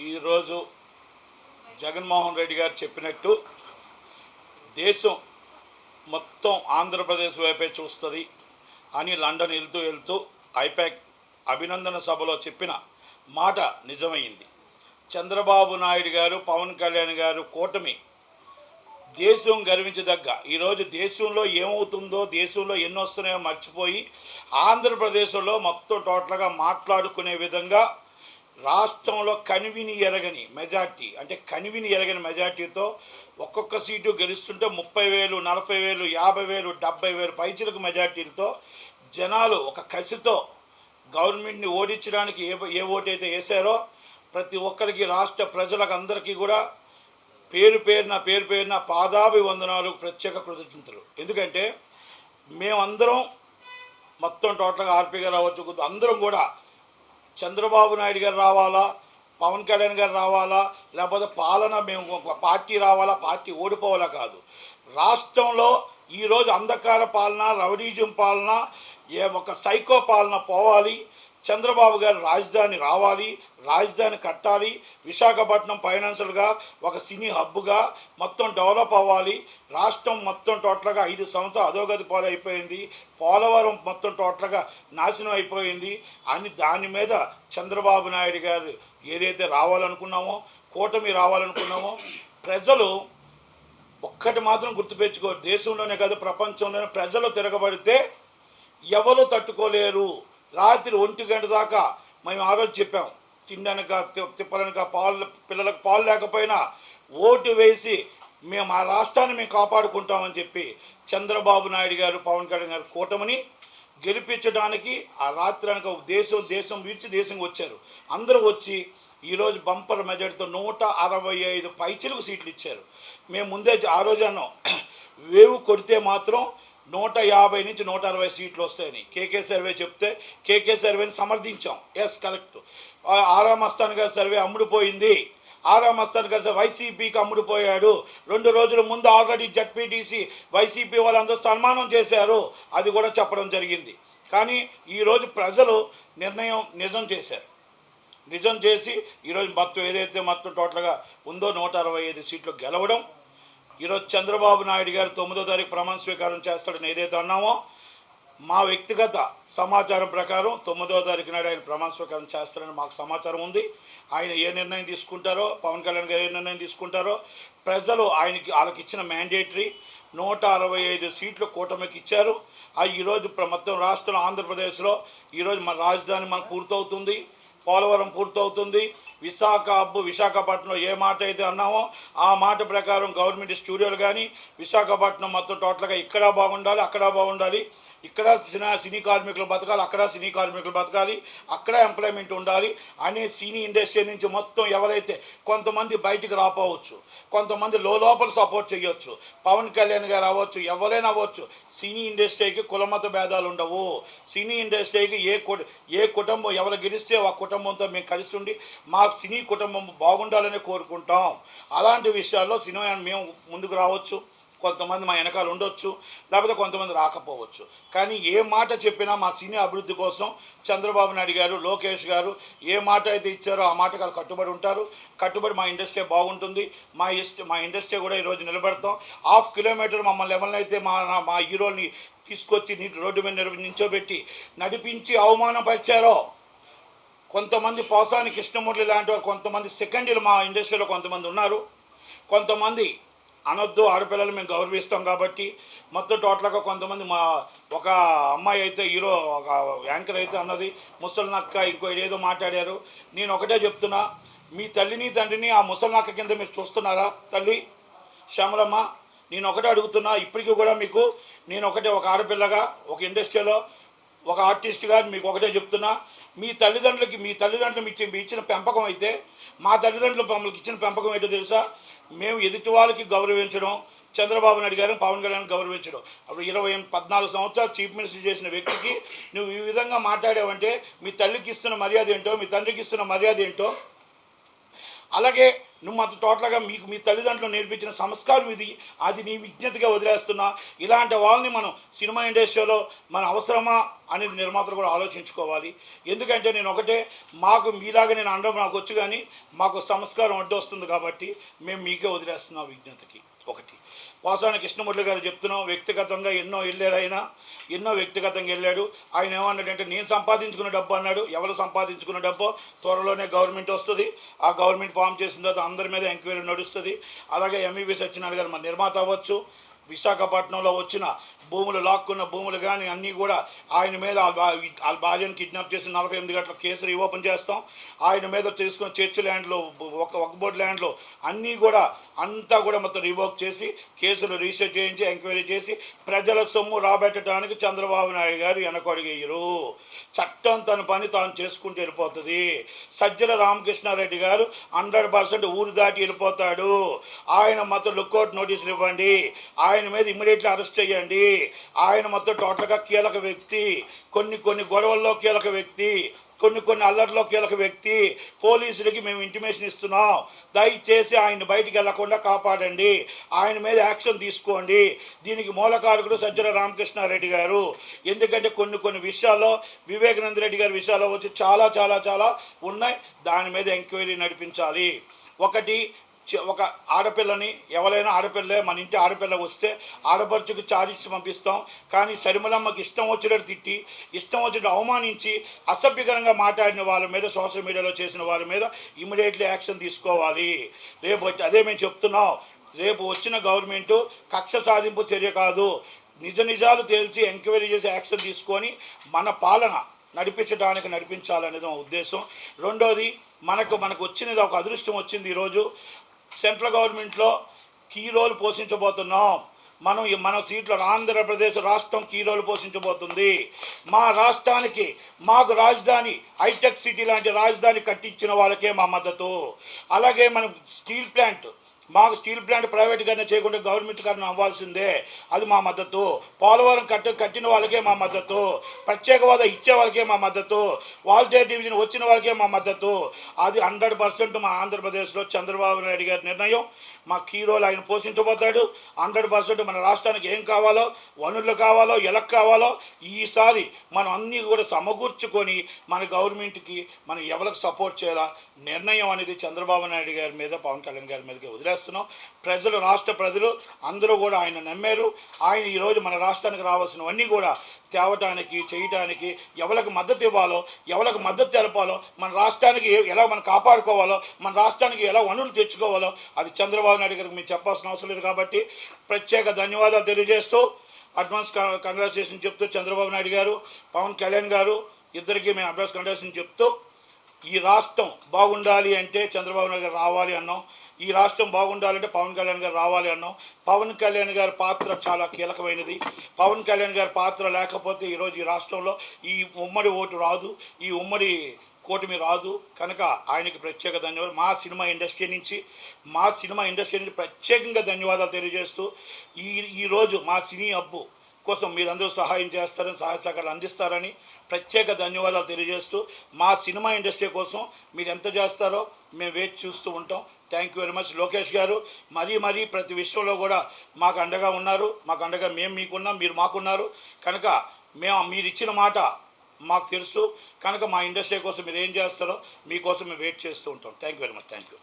ఈరోజు జగన్మోహన్ రెడ్డి గారు చెప్పినట్టు దేశం మొత్తం ఆంధ్రప్రదేశ్ వైపే చూస్తుంది అని లండన్ వెళ్తూ ఐపాక్ అభినందన సభలో చెప్పిన మాట నిజమైంది. చంద్రబాబు నాయుడు గారు, పవన్ కళ్యాణ్ గారు కూటమి దేశం గర్వించదగ్గ ఈరోజు దేశంలో ఏమవుతుందో, దేశంలో ఎన్ని వస్తున్నాయో మర్చిపోయి ఆంధ్రప్రదేశ్లో మొత్తం టోటల్గా మాట్లాడుకునే విధంగా రాష్ట్రంలో కనివిని ఎరగని మెజార్టీ, అంటే కనివిని ఎరగని మెజార్టీతో ఒక్కొక్క సీటు గెలుస్తుంటే 30,000, 40,000, 50,000, 70,000 పైచిలకు మెజార్టీలతో జనాలు ఒక కసితో గవర్నమెంట్ని ఓడించడానికి ఏ ఓటైతే వేశారో ప్రతి ఒక్కరికి, రాష్ట్ర ప్రజలకు అందరికీ కూడా పేరు పేరున పాదాభివందనాలు, ప్రత్యేక కృతజ్ఞతలు. ఎందుకంటే మేమందరం మొత్తం టోటల్గా ఆర్పీ గారు అవ్వచ్చు, అందరం కూడా చంద్రబాబు నాయుడు గారు రావాలా, పవన్ కళ్యాణ్ గారు రావాలా, లేకపోతే పాలన మేము పార్టీ రావాలా, పార్టీ ఓడిపోవాలా కాదు. రాష్ట్రంలో ఈరోజు అంధకార పాలన, రౌడీజం పాలన, ఒక సైకో పాలన పోవాలి. చంద్రబాబు గారు రాజధాని రావాలి, రాజధాని కట్టాలి. విశాఖపట్నం ఫైనాన్షియల్గా ఒక సినీ హబ్గా మొత్తం డెవలప్ అవ్వాలి. రాష్ట్రం మొత్తం టోటల్గా 5 సంవత్సరాలు అధోగతి పాలు అయిపోయింది. పోలవరం మొత్తం టోటల్గా నాశనం అయిపోయింది అని దాని మీద చంద్రబాబు నాయుడు గారు ఏదైతే రావాలనుకున్నామో, కూటమి రావాలనుకున్నామో, ప్రజలు ఒక్కటి మాత్రం గుర్తుపెట్టుకో, దేశంలోనే కాదు ప్రపంచంలోనే ప్రజలు తిరగబడితే ఎవరు తట్టుకోలేరు. రాత్రి 1 గంట దాకా మేము ఆ రోజు చెప్పాం, తిండనక తిప్పలనక పిల్లలకు పాలు లేకపోయినా ఓటు వేసి మేము ఆ రాష్ట్రాన్ని మేము కాపాడుకుంటామని చెప్పి చంద్రబాబు నాయుడు గారు, పవన్ కళ్యాణ్ గారు కూటమిని గెలిపించడానికి ఆ రాత్రి అనక దేశం విడిచి దేశంకి వచ్చారు. అందరూ వచ్చి ఈరోజు బంపర్ మెజార్టీతో 165 పైచిలకు సీట్లు ఇచ్చారు. మేము ముందే ఆ రోజు అన్నాం, వేవు కొడితే మాత్రం 150 నుంచి 160 సీట్లు వస్తాయని కేకే సర్వే చెప్తే కేకే సర్వేని సమర్థించాం. Yes correct. ఆరామ్ అస్థాన్ గారి సర్వే అమ్ముడుపోయింది. ఆరామ్ అస్థాన్ గారి వైసీపీకి అమ్ముడుపోయాడు. 2 రోజుల ముందు ఆల్రెడీ జడ్పీటీసీ వైసీపీ వాళ్ళందరూ సన్మానం చేశారు, అది కూడా చెప్పడం జరిగింది. కానీ ఈరోజు ప్రజలు నిర్ణయం నిజం చేశారు. నిజం చేసి ఈరోజు మొత్తం ఏదైతే మొత్తం టోటల్గా ఉందో 165 సీట్లు గెలవడం. ఈరోజు చంద్రబాబు నాయుడు గారు 9వ తారీఖు ప్రమాణ స్వీకారం చేస్తాడని ఏదైతే అన్నామో, మా వ్యక్తిగత సమాచారం ప్రకారం 9వ తారీఖు నాడు ఆయన ప్రమాణ స్వీకారం చేస్తారని మాకు సమాచారం ఉంది. ఆయన ఏ నిర్ణయం తీసుకుంటారో, పవన్ కళ్యాణ్ గారు ఏ నిర్ణయం తీసుకుంటారో, ప్రజలు వాళ్ళకి ఇచ్చిన మ్యాండేటరీ 165 సీట్లు కూటమికి ఇచ్చారు. అవి ఈరోజు మొత్తం రాష్ట్రంలో ఆంధ్రప్రదేశ్లో ఈరోజు మన రాజధాని మనకు పూర్తవుతుంది, పోలవరం పూర్తవుతుంది. విశాఖపట్నం ఏ మాట అయితే అన్నామో ఆ మాట ప్రకారం గవర్నమెంట్ స్టూడియోలు కానీ విశాఖపట్నం మొత్తం టోటల్గా ఇక్కడ బాగుండాలి, అక్కడ బాగుండాలి. ఇక్కడ సినీ కార్మికులు బతకాలి, అక్కడ సినీ కార్మికులు బతకాలి, అక్కడ ఎంప్లాయ్మెంట్ ఉండాలి అనే సినీ ఇండస్ట్రీ నుంచి మొత్తం ఎవరైతే కొంతమంది బయటికి రాపోవచ్చు, కొంతమంది లోపల సపోర్ట్ చేయొచ్చు, పవన్ కళ్యాణ్ గారు అవ్వచ్చు, ఎవరైనా అవ్వచ్చు. సినీ ఇండస్ట్రీకి కులమత భేదాలు ఉండవు. సినీ ఇండస్ట్రీకి ఏ కుటుంబం ఎవరు గెలిస్తే ఆ కుటుంబంతో మేము కలిసి ఉండి మా సినీ కుటుంబం బాగుండాలని కోరుకుంటాం. అలాంటి విషయాల్లో సినిమా మేము ముందుకు రావచ్చు, కొంతమంది మా వెనకాల ఉండొచ్చు, లేకపోతే కొంతమంది రాకపోవచ్చు. కానీ ఏ మాట చెప్పినా మా సినీ అభివృద్ధి కోసం చంద్రబాబు నాయుడు గారు, లోకేష్ గారు ఏ మాట అయితే ఇచ్చారో ఆ మాటకు వాళ్ళు కట్టుబడి ఉంటారు. కట్టుబడి మా ఇండస్ట్రీ బాగుంటుంది, మా ఇండస్ట్రీ కూడా ఈరోజు నిలబెడతాం. 1/2 కిలోమీటర్ మమ్మల్ని ఎవరినైతే మా హీరోని తీసుకొచ్చి రోడ్డు మీద నించోబెట్టి నడిపించి అవమానపరిచారో, కొంతమంది పోసాని కృష్ణమూర్తి లాంటి వారు, కొంతమంది సెకండరీలు మా ఇండస్ట్రీలో కొంతమంది ఉన్నారు. కొంతమంది అనొద్దు, ఆడపిల్లలు మేము గౌరవిస్తాం కాబట్టి మొత్తం టోటల్గా కొంతమంది ఒక అమ్మాయి అయితే హీరో, ఒక యాంకర్ అయితే అన్నది ముసలినక్క ఇంకో ఏదో మాట్లాడారు. నేను ఒకటే చెప్తున్నా, మీ తల్లిని తండ్రిని ఆ ముసలినక్క కింద మీరు చూస్తున్నారా? తల్లి శ్యామలమ్మ, నేను ఒకటే అడుగుతున్నా, ఇప్పటికీ కూడా మీకు నేను ఒక ఆడపిల్లగా, ఒక ఇండస్ట్రీలో ఒక ఆర్టిస్ట్గా మీకు ఒకటే చెప్తున్నా, మీ తల్లిదండ్రులు మీకు ఇచ్చిన పెంపకం అయితే మా తల్లిదండ్రులు మమ్మల్ని ఇచ్చిన పెంపకం ఏంటో తెలుసా? మేము ఎదుటి వాళ్ళకి గౌరవించడం, చంద్రబాబు నాయుడు గారిని, పవన్ కళ్యాణ్ గౌరవించడం. అప్పుడు 14 సంవత్సరాలు చీఫ్ మినిస్టర్ చేసిన వ్యక్తికి నువ్వు ఈ విధంగా మాట్లాడావంటే మీ తల్లికి ఇస్తున్న మర్యాద ఏంటో, మీ తండ్రికి ఇస్తున్న మర్యాద ఏంటో. అలాగే నువ్వు మాతో టోటల్గా మీకు మీ తల్లిదండ్రులు నేర్పించిన సంస్కారం ఇది, అది నీ విజ్ఞతగా వదిలేస్తున్నా. ఇలాంటి వాళ్ళని మనం సినిమా ఇండస్ట్రీలో మన అవసరమా అనేది నిర్మాతలు కూడా ఆలోచించుకోవాలి. ఎందుకంటే నేను ఒకటే, మాకు మీలాగా నేను అనడం నాకు వచ్చు, కానీ మాకు సంస్కారం అడ్డు వస్తుంది కాబట్టి మేము మీకే వదిలేస్తున్నాం విజ్ఞతకి. ఒకటి వాసాని కృష్ణమురళి గారు చెప్తున్నాం, వ్యక్తిగతంగా ఎన్నో వెళ్ళారు, ఆయన ఎన్నో వ్యక్తిగతంగా వెళ్ళాడు. ఆయన ఏమన్నాడంటే నేను సంపాదించుకున్న డబ్బు అన్నాడు. ఎవరు సంపాదించుకున్న డబ్బు? త్వరలోనే గవర్నమెంట్ వస్తుంది, ఆ గవర్నమెంట్ ఫామ్ చేసిన తర్వాత అందరి మీద ఎంక్వైరీ నడుస్తుంది. అలాగే ఎంఈవి సత్యనారాయణ గారు మన నిర్మాత అవ్వచ్చు, విశాఖపట్నంలో వచ్చిన భూములు లాక్కున్న భూములు కానీ అన్నీ కూడా ఆయన మీద వాళ్ళ భార్యను కిడ్నాప్ చేసి 48 గంటల కేసులు ఓపెన్ చేస్తాం. ఆయన మీద తీసుకున్న చర్చ్ ల్యాండ్లో ఒక బోర్డు ల్యాండ్లో అన్నీ కూడా అంతా కూడా మొత్తం రివోక్ చేసి కేసులు రిజిస్టర్ చేయించి ఎంక్వైరీ చేసి ప్రజల సొమ్ము రాబెట్టడానికి చంద్రబాబు నాయుడు గారు వెనకడుగేయరు. చట్టం తన పని తాను చేసుకుంటూ వెళ్ళిపోతుంది. సజ్జల రామకృష్ణారెడ్డి గారు 100% ఊరు దాటి వెళ్ళిపోతాడు. ఆయన మొత్తం లుక్అవుట్ నోటీసులు ఇవ్వండి, ఆయన మీద ఇమ్మీడియట్లీ అరెస్ట్ చేయండి. ఆయన మొత్తం టోటల్గా కీలక వ్యక్తి, కొన్ని గొడవల్లో కీలక వ్యక్తి, కొన్ని అల్లర్లో కీలక వ్యక్తి. పోలీసులకి మేము ఇంటిమేషన్ ఇస్తున్నాం, దయచేసి ఆయన బయటికి వెళ్లకుండా కాపాడండి, ఆయన మీద యాక్షన్ తీసుకోండి. దీనికి మూలకారకుడు సజ్జల రామకృష్ణారెడ్డి గారు. ఎందుకంటే కొన్ని విషయాల్లో వివేకానంద రెడ్డి గారి విషయాల్లో వచ్చి చాలా చాలా చాలా ఉన్నాయి, దాని మీద ఎంక్వైరీ నడిపించాలి. ఒక ఆడపిల్లని, ఎవరైనా ఆడపిల్లే, మన ఇంటి ఆడపిల్ల వస్తే ఆడపడుచుకు చార్జిచ్చి పంపిస్తాం, కానీ సరిమలమ్మకి ఇష్టం వచ్చినట్టు తిట్టి, ఇష్టం వచ్చినట్టు అవమానించి, అసభ్యకరంగా మాట్లాడిన వాళ్ళ మీద, సోషల్ మీడియాలో చేసిన వాళ్ళ మీద ఇమ్మీడియట్లీ యాక్షన్ తీసుకోవాలి. రేపు అదే మేము చెప్తున్నాం, రేపు వచ్చిన గవర్నమెంటు కక్ష సాధింపు చర్య కాదు, నిజాలు తేల్చి ఎంక్వైరీ చేసి యాక్షన్ తీసుకొని మన పాలన నడిపించాలనేది మా ఉద్దేశం. రెండోది, మనకు వచ్చినది ఒక అదృష్టం వచ్చింది. ఈరోజు సెంట్రల్ గవర్నమెంట్లో కీ రోల్ పోషించబోతున్నాం. మన సీట్లో ఆంధ్రప్రదేశ్ రాష్ట్రం కీ రోల్ పోషించబోతుంది. మా రాష్ట్రానికి, మాకు రాజధాని, హైటెక్ సిటీ లాంటి రాజధాని కట్టించిన వాళ్ళకే మా మద్దతు. అలాగే మనం మాకు స్టీల్ ప్లాంట్ ప్రైవేట్గానే చేయకుండా గవర్నమెంట్ గారిని అవ్వాల్సిందే, అది మా మద్దతు. పోలవరం కట్టిన వాళ్ళకే మా మద్దతు. ప్రత్యేక హోదా ఇచ్చే వాళ్ళకే మా మద్దతు. వాల్టేర్ డివిజన్ వచ్చిన వాళ్ళకే మా మద్దతు. అది 100% మా ఆంధ్రప్రదేశ్లో చంద్రబాబు నాయుడు గారి నిర్ణయం. మా కీ రోల్ ఆయన పోషించబోతాడు. 100% మన రాష్ట్రానికి ఏం కావాలో, వనరులు కావాలో, ఎలా కావాలో ఈసారి మనం అన్నీ కూడా సమకూర్చుకొని మన గవర్నమెంట్కి మనం ఎవరికి సపోర్ట్ చేయాలా నిర్ణయం అనేది చంద్రబాబు నాయుడు గారి మీద, పవన్ కళ్యాణ్ గారి మీదకి వదిలేస్తున్నాం. రాష్ట్ర ప్రజలు అందరూ కూడా ఆయన నమ్మారు. ఆయన ఈరోజు మన రాష్ట్రానికి రావాల్సినవన్నీ కూడా తేవటానికి, చేయటానికి, ఎవరికి మద్దతు ఇవ్వాలో, ఎవరికి మద్దతు తెలపాలో, మన రాష్ట్రానికి ఎలా మనం కాపాడుకోవాలో, మన రాష్ట్రానికి ఎలా వనరులు తెచ్చుకోవాలో అది చంద్రబాబు నాయుడు గారికి మేము చెప్పాల్సిన అవసరం లేదు. కాబట్టి ప్రత్యేక ధన్యవాదాలు తెలియజేస్తూ, అడ్వాన్స్ కంగ్రాచులేషన్ చెప్తూ, చంద్రబాబు నాయుడు గారు, పవన్ కళ్యాణ్ గారు ఇద్దరికీ మేము అడ్వాన్స్ కంగ్రాచులేషన్ చెప్తూ, ఈ రాష్ట్రం బాగుండాలి అంటే చంద్రబాబు నాయుడు గారు రావాలి అన్నాం, ఈ రాష్ట్రం బాగుండాలంటే పవన్ కళ్యాణ్ గారు రావాలి అన్నాం. పవన్ కళ్యాణ్ గారి పాత్ర చాలా కీలకమైనది. పవన్ కళ్యాణ్ గారి పాత్ర లేకపోతే ఈరోజు ఈ రాష్ట్రంలో ఈ ఉమ్మడి ఓటు రాదు, ఈ ఉమ్మడి కూటమి రాదు. కనుక ఆయనకి ప్రత్యేక ధన్యవాదాలు. మా సినిమా ఇండస్ట్రీ నుంచి ప్రత్యేకంగా ధన్యవాదాలు తెలియజేస్తూ, ఈరోజు మా సినీ హబ్బు కోసం మీరందరూ సహాయం చేస్తారని, సహాయ సహకారాలు అందిస్తారని ప్రత్యేక ధన్యవాదాలు తెలియజేస్తూ, మా సినిమా ఇండస్ట్రీ కోసం మీరు ఎంత చేస్తారో మేము వేచి చూస్తూ ఉంటాం. Thank you very much. Lokesh గారు మరీ ప్రతి విషయంలో కూడా మాకు అండగా ఉన్నారు. మాకు అండగా మేము మీకున్నాం, మీరు మాకున్నారు. కనుక మీరు ఇచ్చిన మాట మాకు తెలుసు. కనుక మా ఇండస్ట్రీ కోసం మీరు ఏం చేస్తారో మీకోసం మేము వెయిట్ చేస్తూ ఉంటాం. Thank you very much. Thank you.